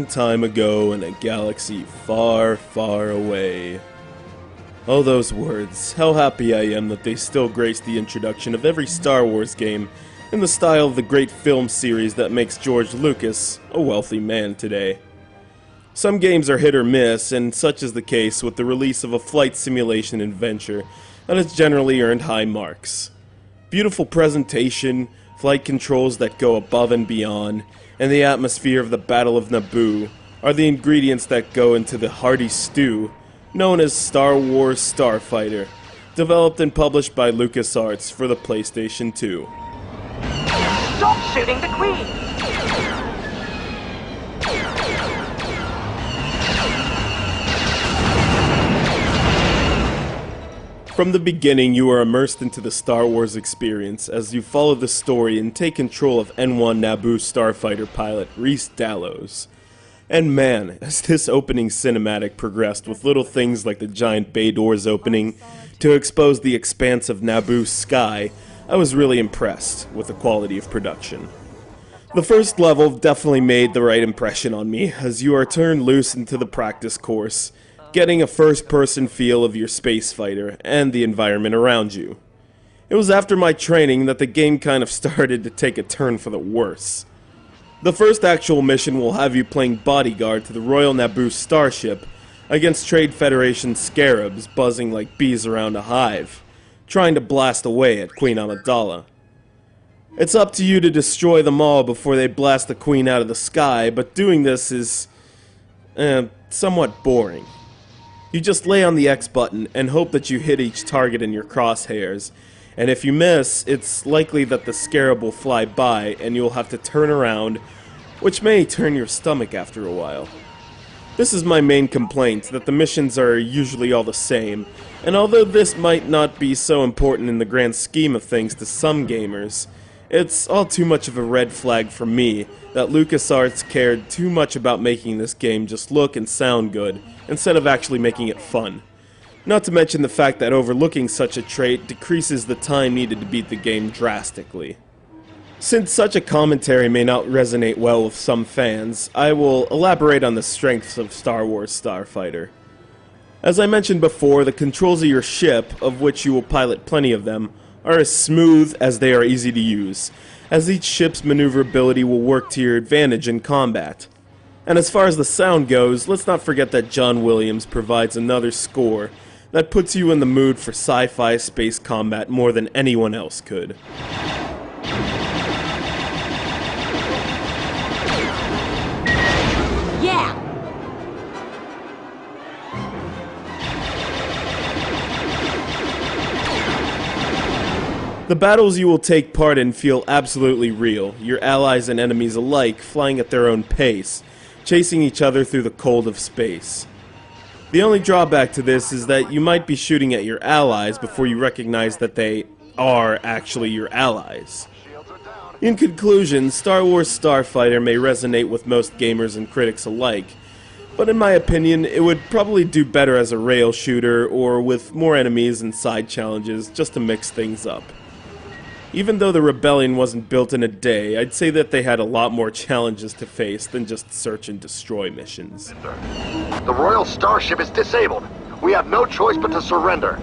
long time ago in a galaxy far, far away. Oh, those words. How happy I am that they still grace the introduction of every Star Wars game in the style of the great film series that makes George Lucas a wealthy man today. Some games are hit or miss, and such is the case with the release of a flight simulation adventure that has generally earned high marks. Beautiful presentation, flight controls that go above and beyond, and the atmosphere of the Battle of Naboo are the ingredients that go into the hearty stew known as Star Wars Starfighter, developed and published by LucasArts for the PlayStation 2. Stop shooting the Queen! From the beginning, you are immersed into the Star Wars experience as you follow the story and take control of N1 Naboo starfighter pilot Reese Dallows. And man, as this opening cinematic progressed with little things like the giant bay doors opening to expose the expanse of Naboo's sky, I was really impressed with the quality of production. The first level definitely made the right impression on me as you are turned loose into the practice course, getting a first-person feel of your space fighter and the environment around you. It was after my training that the game kind of started to take a turn for the worse. The first actual mission will have you playing bodyguard to the Royal Naboo starship against Trade Federation scarabs buzzing like bees around a hive, trying to blast away at Queen Amidala. It's up to you to destroy them all before they blast the Queen out of the sky, but doing this is somewhat boring. You just lay on the X button and hope that you hit each target in your crosshairs, and if you miss, it's likely that the scarab will fly by and you'll have to turn around, which may turn your stomach after a while. This is my main complaint, that the missions are usually all the same, and although this might not be so important in the grand scheme of things to some gamers, it's all too much of a red flag for me that LucasArts cared too much about making this game just look and sound good, instead of actually making it fun. Not to mention the fact that overlooking such a trait decreases the time needed to beat the game drastically. Since such a commentary may not resonate well with some fans, I will elaborate on the strengths of Star Wars Starfighter. As I mentioned before, the controls of your ship, of which you will pilot plenty of them, are as smooth as they are easy to use, as each ship's maneuverability will work to your advantage in combat. And as far as the sound goes, let's not forget that John Williams provides another score that puts you in the mood for sci-fi space combat more than anyone else could. Yeah! The battles you will take part in feel absolutely real, your allies and enemies alike flying at their own pace, chasing each other through the cold of space. The only drawback to this is that you might be shooting at your allies before you recognize that they are actually your allies. In conclusion, Star Wars Starfighter may resonate with most gamers and critics alike, but in my opinion, it would probably do better as a rail shooter or with more enemies and side challenges just to mix things up. Even though the rebellion wasn't built in a day, I'd say that they had a lot more challenges to face than just search and destroy missions. The Royal Starship is disabled. We have no choice but to surrender.